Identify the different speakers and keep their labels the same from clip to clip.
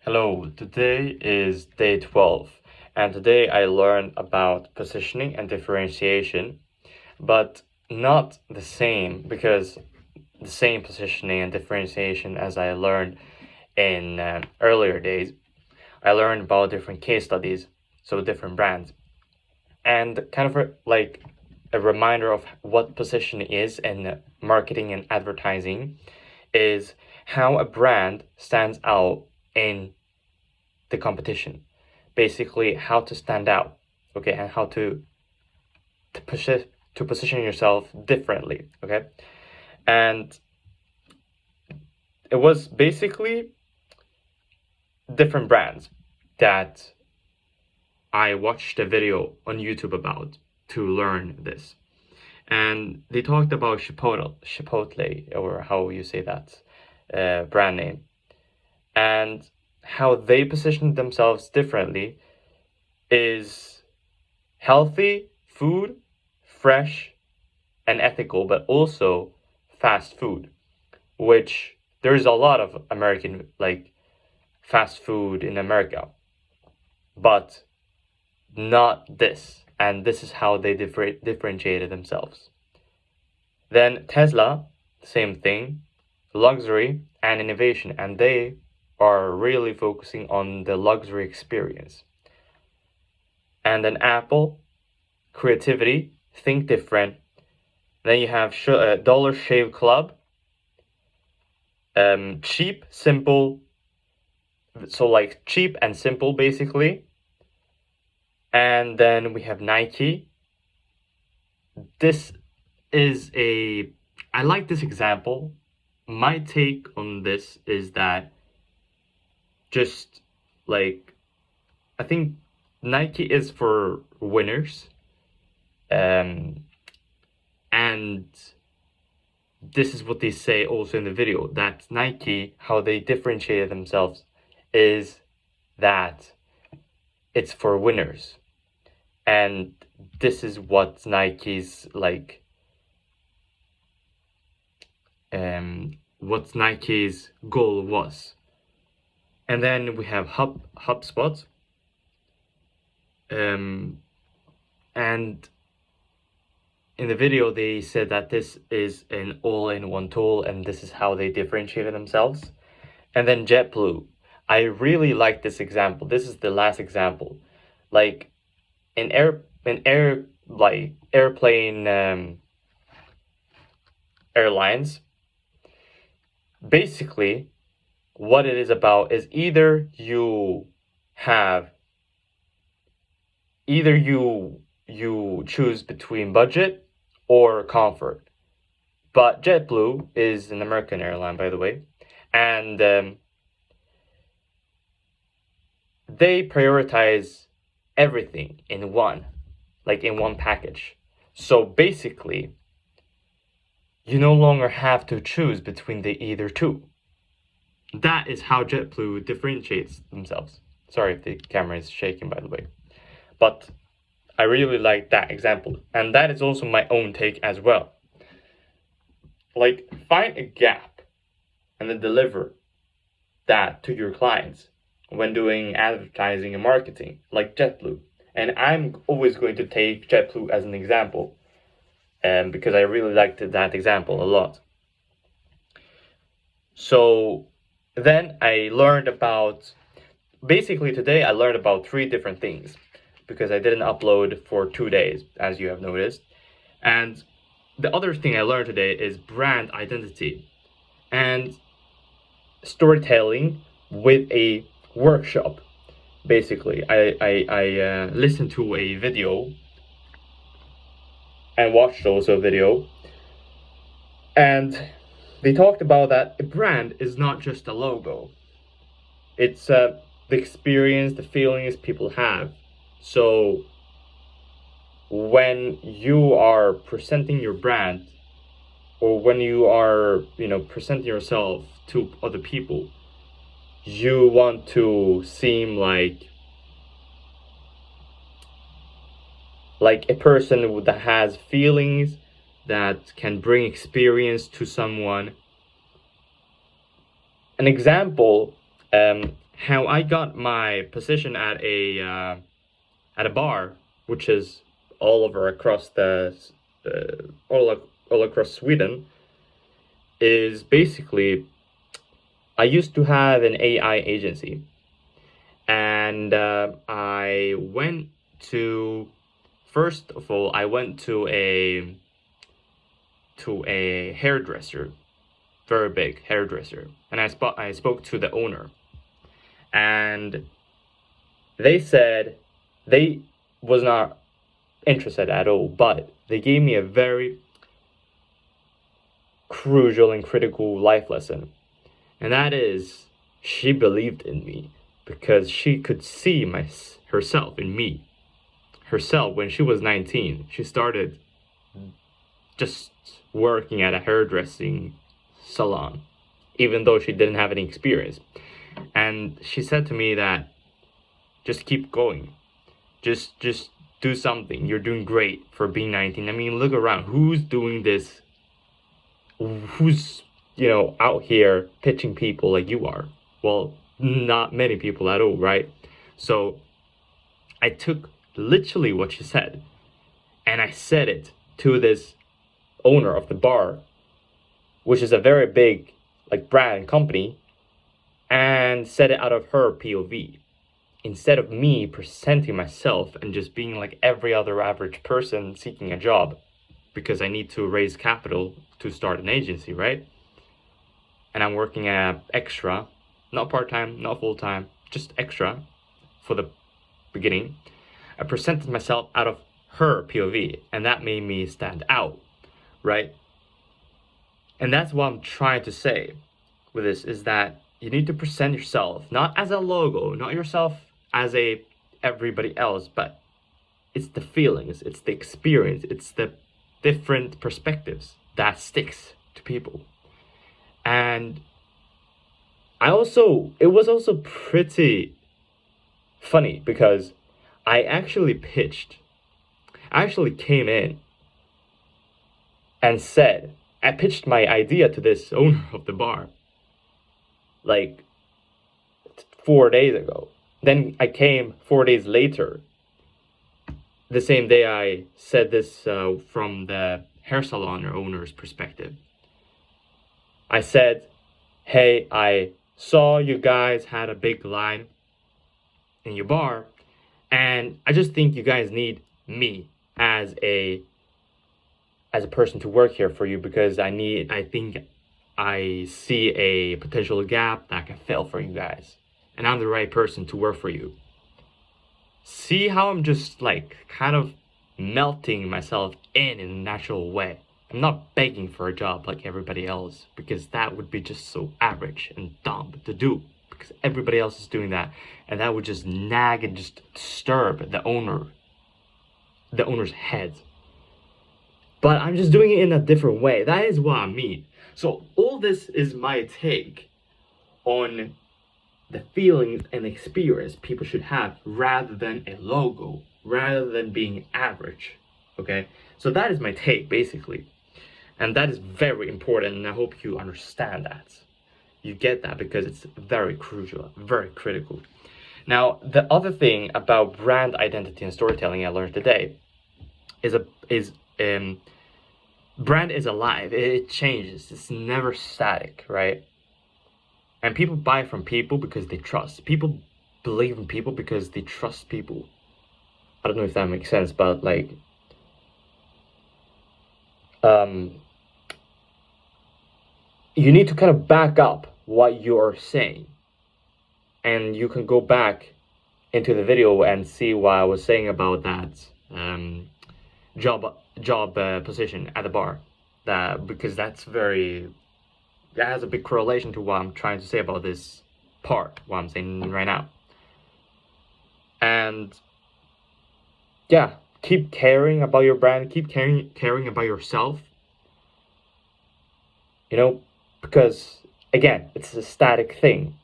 Speaker 1: Hello, today is day 12, and today I learned about positioning and differentiation, but not the same because the same positioning and differentiation as I learned in earlier days. I learned about different case studies, so different brands, and kind of like a reminder of what positioning is in marketing and advertising is how a brand stands out in the competition, basically how to stand out, okay, and how to push it, to position yourself differently, okay. And it was basically different brands that I watched a video on YouTube about to learn this, and they talked about Chipotle, or how you say that brand name, and how they positioned themselves differently is healthy food, fresh and ethical, but also fast food, which there's a lot of American like fast food in America, but not this. And this is how they differentiated themselves. Then Tesla, same thing, luxury and innovation, and they are really focusing on the luxury experience. And then Apple, creativity, think different. Then you have Dollar Shave Club, cheap, simple. So like cheap and simple, basically. And then we have Nike. This is I like this example. My take on this is that just like, I think Nike is for winners. And this is what they say also in the video, that Nike, how they differentiated themselves is that it's for winners. And this is what Nike's like, what Nike's goal was. And then we have HubSpot. And in the video, they said that this is an all-in-one tool, and this is how they differentiated themselves. And then JetBlue. I really like this example. This is the last example. Like in airplane airlines, basically what it is about is either you choose between budget or comfort. But JetBlue is an American airline, by the way, and they prioritize everything in one package. So basically, you no longer have to choose between the either two. That is how JetBlue differentiates themselves. Sorry if the camera is shaking, by the way. But I really like that example. And that is also my own take as well. Like, find a gap and then deliver that to your clients when doing advertising and marketing, like JetBlue. And I'm always going to take JetBlue as an example, because I really liked that example a lot. So then I learned about, basically today I learned about 3 different things, because I didn't upload for 2 days, as you have noticed. And the other thing I learned today is brand identity and storytelling with a workshop. Basically, I listened to a video and watched also a video, and they talked about that a brand is not just a logo. It's the experience, the feelings people have. So when you are presenting your brand, or when you are, presenting yourself to other people, you want to seem like a person that has feelings, that can bring experience to someone. An example, how I got my position at a bar, which is all over across all across Sweden, is basically I used to have an AI agency, and I went to first of all I went to a hairdresser, very big hairdresser, and I spoke to the owner, and they said they was not interested at all, but they gave me a very crucial and critical life lesson, and that is she believed in me because she could see herself in me. Herself when she was 19, she started just working at a hairdressing salon, even though she didn't have any experience. And she said to me that just keep going, just do something. You're doing great for being 19. I mean, look around. Who's doing this? Who's, out here pitching people like you are? Well, not many people at all, right? So I took literally what she said and I said it to this owner of the bar, which is a very big brand and company, and said it out of her POV. Instead of me presenting myself and just being like every other average person seeking a job, because I need to raise capital to start an agency, right? And I'm working at extra, not part-time, not full-time, just extra for the beginning. I presented myself out of her POV, and that made me stand out, right? And that's what I'm trying to say with this, is that you need to present yourself not as a logo, not yourself as everybody else, but it's the feelings, it's the experience, it's the different perspectives that sticks to people. And it was also pretty funny because I actually came in and I pitched my idea to this owner of the bar like 4 days ago. Then I came 4 days later. The same day I said this from the hair salon owner's perspective. I said, hey, I saw you guys had a big line in your bar, and I just think you guys need me as a person to work here for you, because I think I see a potential gap that can fill for you guys, and I'm the right person to work for you. See how I'm just kind of melting myself in a natural way. I'm not begging for a job like everybody else, because that would be just so average and dumb to do, because everybody else is doing that, and that would just nag and just disturb the owner's head. But I'm just doing it in a different way. That is what I mean. So all this is my take on the feelings and experience people should have, rather than a logo, rather than being average. Okay? So that is my take, basically. And that is very important, and I hope you understand that. You get that, because it's very crucial, very critical. Now, the other thing about brand identity and storytelling I learned today is brand is alive. It changes. It's never static, right? And people buy from people because they trust. People believe in people because they trust people. I don't know if that makes sense, but you need to kind of back up what you're saying. And you can go back into the video and see what I was saying about that job position at the bar. Because that has a big correlation to what I'm trying to say about this part, what I'm saying right now. And yeah, keep caring about your brand, keep caring about yourself. Because again, it's a static thing.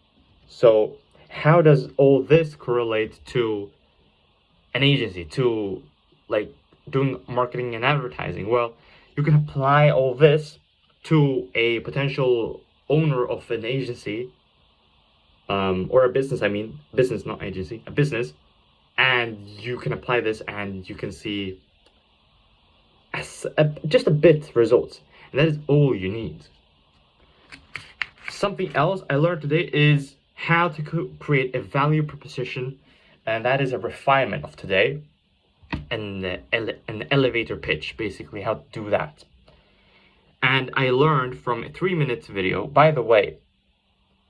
Speaker 1: So how does all this correlate to an agency, to doing marketing and advertising? Well, you can apply all this to a potential owner of an agency or a business, I mean, business, not agency, a business, and you can apply this and you can see just a bit results. And that is all you need. Something else I learned today is how to create a value proposition, and that is a refinement of today, and an elevator pitch, basically how to do that. And I learned from a 3 minute video. By the way,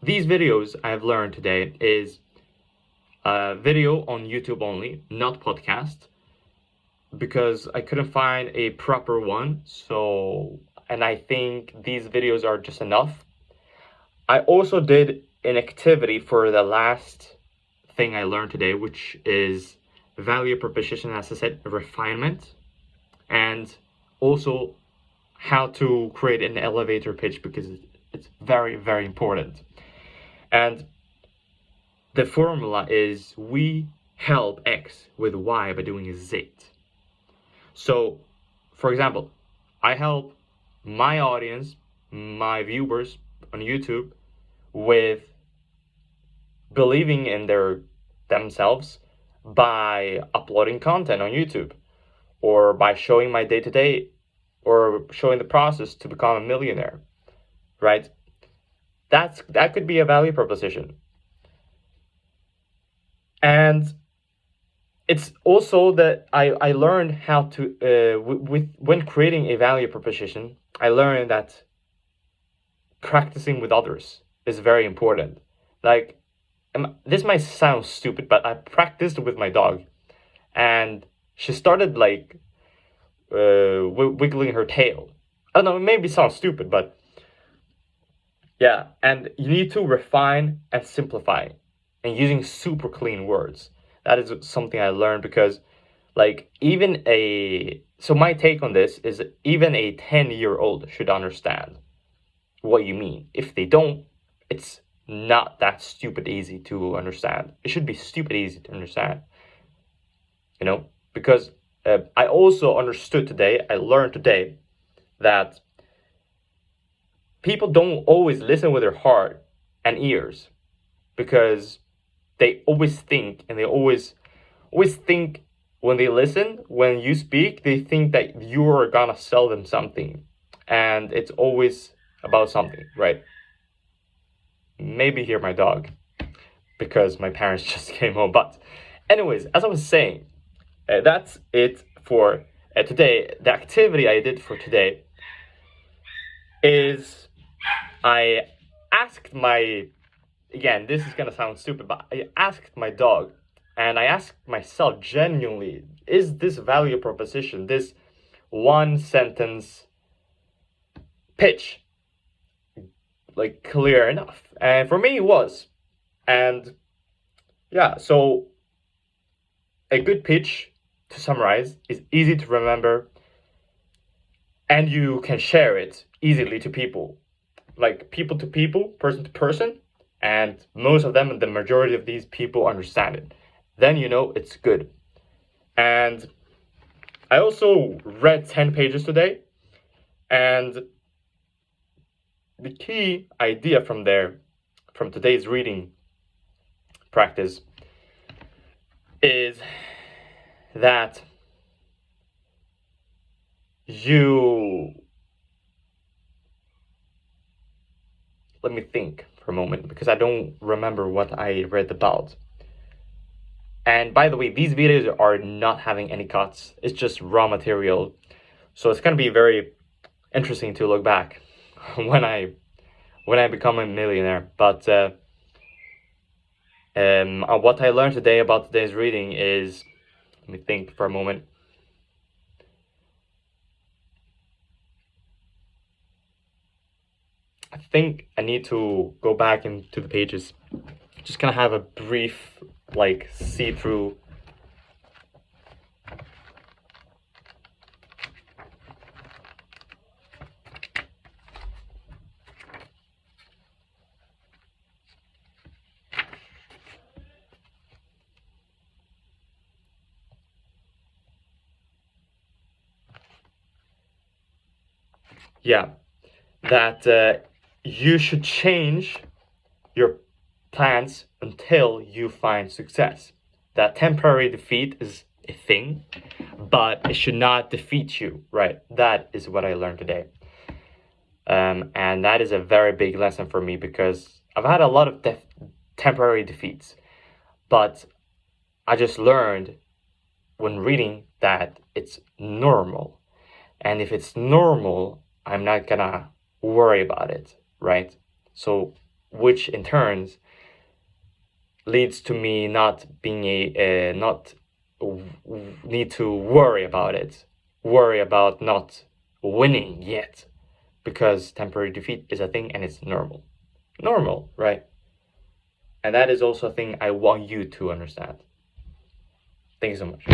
Speaker 1: these videos I've learned today is a video on YouTube only, not podcast, because I couldn't find a proper one. So, and I think these videos are just enough. I also did an activity for the last thing I learned today, which is value proposition, as I said, refinement, and also how to create an elevator pitch, because it's very, very important. And the formula is we help X with Y by doing Z. So, for example, I help my audience, my viewers on YouTube, with believing in themselves by uploading content on YouTube, or by showing my day-to-day, or showing the process to become a millionaire, right? That could be a value proposition. And it's also that I learned how to when creating a value proposition, I learned that practicing with others is very important. Like, this might sound stupid, but I practiced with my dog, and she started like wiggling her tail. I don't know, it maybe sounds stupid, but yeah. And you need to refine and simplify, and using super clean words. That is something I learned, because like so my take on this is even a 10-year-old should understand what you mean. If they don't, it's not that stupid easy to understand. It should be stupid easy to understand, because I also understood today, I learned today, that people don't always listen with their heart and ears, because they always think, and they always think when they listen, when you speak, they think that you are gonna sell them something, and it's always about something, right? Maybe hear my dog, because my parents just came home. But anyways, as I was saying, that's it for today. The activity I did for today is I asked again, this is gonna sound stupid, but I asked my dog, and I asked myself genuinely, is this value proposition, this one sentence pitch, like, clear enough? And for me it was. And yeah, so a good pitch, to summarize, is easy to remember, and you can share it easily to people, like people to people, person to person, and most of them, the majority of these people, understand it. Then it's good. And I also read 10 pages today, and the key idea from today's reading practice, is that let me think for a moment, because I don't remember what I read about. And by the way, these videos are not having any cuts. It's just raw material. So it's going to be very interesting to look back when I become a millionaire. But what I learned today about today's reading is, let me think for a moment. I think I need to go back into the pages. Just gonna have a brief, like, see-through. Yeah, that you should change your plans until you find success. That temporary defeat is a thing, but it should not defeat you, right? That is what I learned today. And that is a very big lesson for me, because I've had a lot of temporary defeats, but I just learned when reading that it's normal. And if it's normal, I'm not gonna worry about it, right? So, which in turns leads to me not being not need to worry about it, worry about not winning yet, because temporary defeat is a thing and it's normal, right? And that is also a thing I want you to understand. Thank you so much.